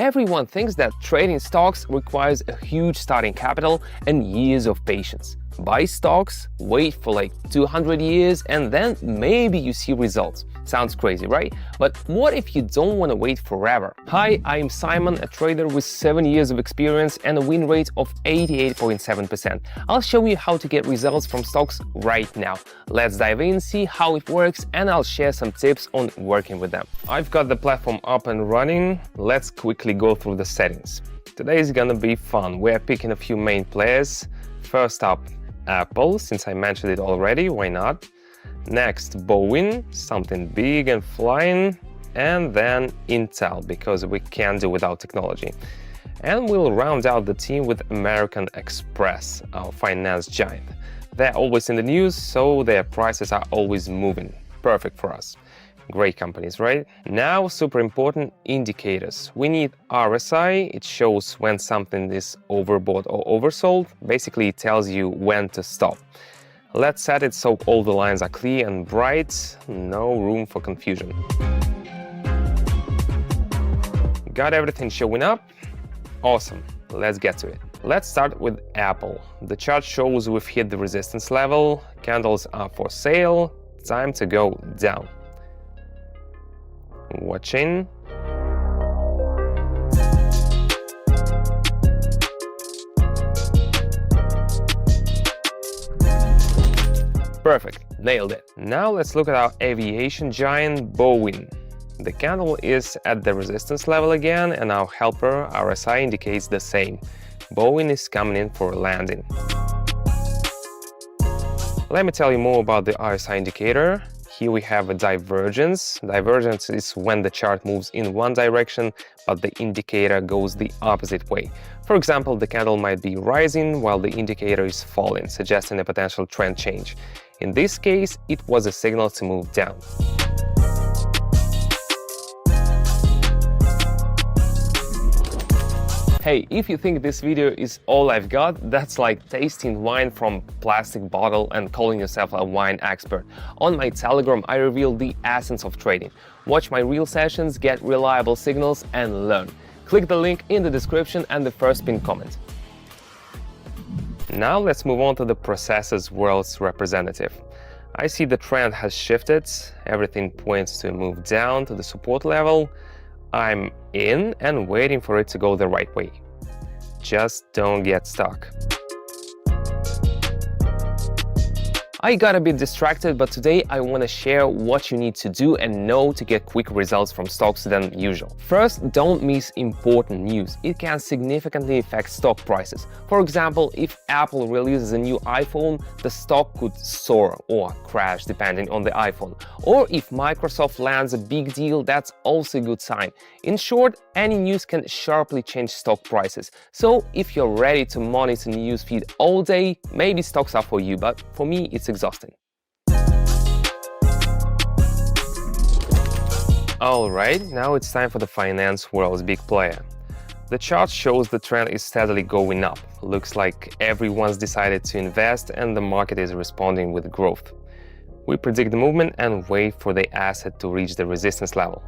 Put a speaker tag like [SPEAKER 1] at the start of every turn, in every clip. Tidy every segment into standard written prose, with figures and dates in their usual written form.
[SPEAKER 1] Everyone thinks that trading stocks requires a huge starting capital and years of patience. Buy stocks, wait for like 200 years, and then maybe you see results. Sounds crazy, right? But what if you don't want to wait forever? Hi, I'm Simon, a trader with 7 years of experience and a win rate of 88.7%. I'll show you how to get results from stocks right now. Let's dive in, see how it works, and I'll share some tips on working with them. I've got the platform up and running. Let's quickly go through the settings. Today is gonna be fun. We're picking a few main players. First up, Apple, since I mentioned it already, why not? Next, Boeing, something big and flying, and then Intel, because we can't do without technology. And we'll round out the team with American Express, our finance giant. They're always in the news, so their prices are always moving. Perfect for us. Great companies, right? Now, super important indicators. We need RSI. It shows when something is overbought or oversold. Basically, it tells you when to stop. Let's set it so all the lines are clear and bright. No room for confusion. Got everything showing up? Awesome. Let's get to it. Let's start with Apple. The chart shows we've hit the resistance level. Candles are for sale. Time to go down. Watching. Perfect, nailed it. Now let's look at our aviation giant Boeing. The candle is at the resistance level again, and our helper RSI indicates the same. Boeing is coming in for a landing. Let me tell you more about the RSI indicator. Here we have a divergence. Divergence is when the chart moves in one direction, but the indicator goes the opposite way. For example, the candle might be rising while the indicator is falling, suggesting a potential trend change. In this case, it was a signal to move down. Hey, if you think this video is all I've got, that's like tasting wine from plastic bottle and calling yourself a wine expert. On my Telegram, I reveal the essence of trading. Watch my real sessions, get reliable signals, and learn. Click the link in the description and the first pinned comment. Now let's move on to the processes world's representative. I see the trend has shifted. Everything points to a move down to the support level. I'm in and waiting for it to go the right way. Just don't get stuck. I got a bit distracted, but today I want to share what you need to do and know to get quick results from stocks than usual. First, don't miss important news. It can significantly affect stock prices. For example, if Apple releases a new iPhone, the stock could soar or crash depending on the iPhone. Or if Microsoft lands a big deal, that's also a good sign. In short, any news can sharply change stock prices. So if you're ready to monitor newsfeed all day, maybe stocks are for you, but for me, it's exhausting. Alright, now it's time for the finance world's big player. The chart shows the trend is steadily going up. Looks like everyone's decided to invest and the market is responding with growth. We predict the movement and wait for the asset to reach the resistance level.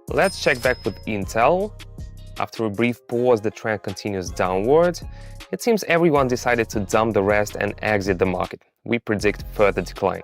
[SPEAKER 1] Let's check back with Intel. After a brief pause, the trend continues downward. It seems everyone decided to dump the rest and exit the market. We predict further decline.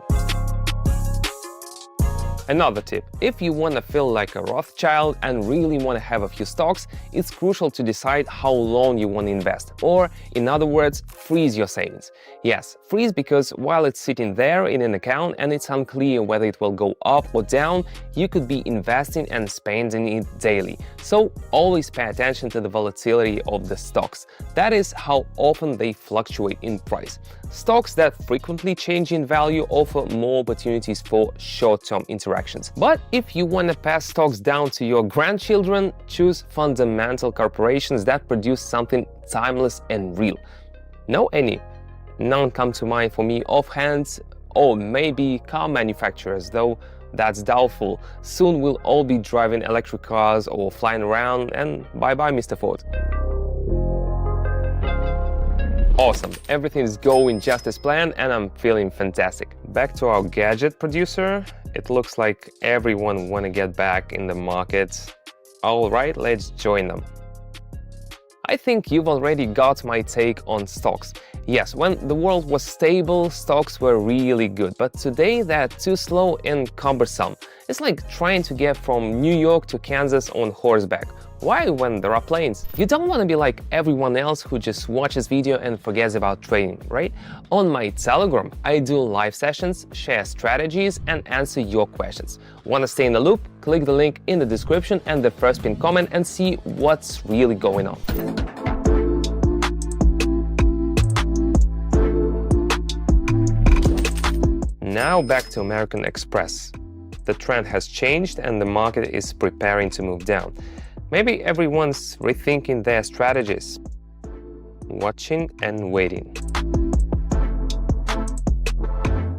[SPEAKER 1] Another tip, if you want to feel like a Rothschild and really want to have a few stocks, it's crucial to decide how long you want to invest, or in other words, freeze your savings. Yes, freeze because while it's sitting there in an account and it's unclear whether it will go up or down, you could be investing and spending it daily. So always pay attention to the volatility of the stocks. That is how often they fluctuate in price. Stocks that frequently change in value offer more opportunities for short-term interactions. But if you want to pass stocks down to your grandchildren, choose fundamental corporations that produce something timeless and real. Know any? None come to mind for me offhand, or maybe car manufacturers, though that's doubtful. Soon we'll all be driving electric cars or flying around, and bye-bye, Mr. Ford. awesome. Everything is going just as planned and I'm feeling fantastic. Back to our gadget producer. It looks like everyone wanna get back in the market. All right, let's join them. I think you've already got my take on stocks. Yes, when the world was stable, stocks were really good, but today they're too slow and cumbersome. It's like trying to get from New York to Kansas on horseback. Why when there are planes? You don't want to be like everyone else who just watches video and forgets about trading, right? On my Telegram, I do live sessions, share strategies, and answer your questions. Want to stay in the loop? Click the link in the description and the first pinned comment and see what's really going on. Now back to American Express. The trend has changed and the market is preparing to move down. Maybe everyone's rethinking their strategies. Watching and waiting.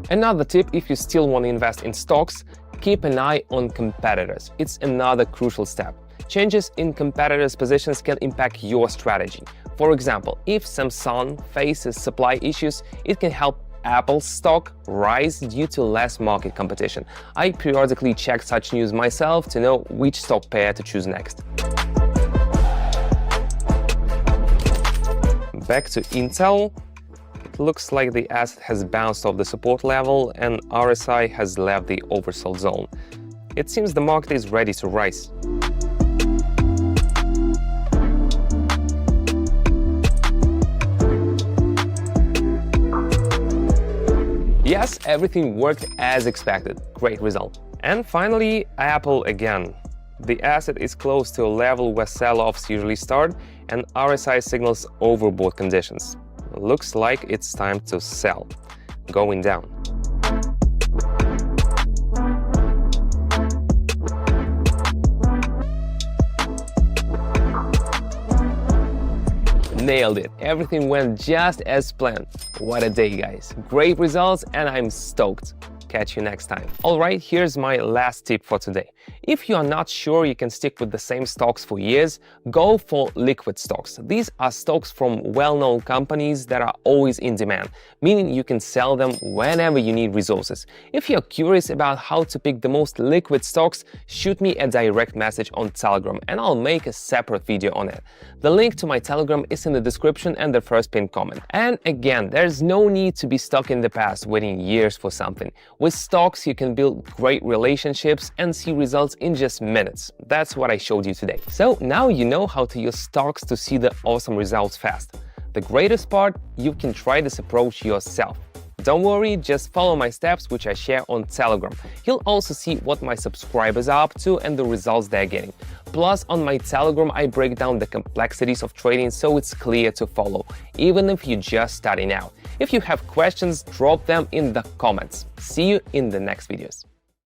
[SPEAKER 1] Another tip, if you still want to invest in stocks, keep an eye on competitors. It's another crucial step. Changes in competitors' positions can impact your strategy. For example, if Samsung faces supply issues, it can help Apple's stock rise due to less market competition. I periodically check such news myself to know which stock pair to choose next. Back to Intel. It looks like the asset has bounced off the support level and RSI has left the oversold zone. It seems the market is ready to rise. Yes, everything worked as expected. Great result. And finally, Apple again. The asset is close to a level where sell-offs usually start and RSI signals overbought conditions. Looks like it's time to sell. Going down. Nailed it. Everything went just as planned. What a day, guys. Great results and I'm stoked. Catch you next time. Alright, here's my last tip for today. If you are not sure you can stick with the same stocks for years, go for liquid stocks. These are stocks from well-known companies that are always in demand, meaning you can sell them whenever you need resources. If you're curious about how to pick the most liquid stocks, shoot me a direct message on Telegram and I'll make a separate video on it. The link to my Telegram is in the description and the first pinned comment. And again, there's no need to be stuck in the past waiting years for something. With stocks, you can build great relationships and see results in just minutes. That's what I showed you today. So now you know how to use stocks to see the awesome results fast. The greatest part, you can try this approach yourself. Don't worry, just follow my steps which I share on Telegram. You'll also see what my subscribers are up to and the results they're getting. Plus, on my Telegram, I break down the complexities of trading so it's clear to follow, even if you're just starting out. If you have questions, drop them in the comments. See you in the next videos.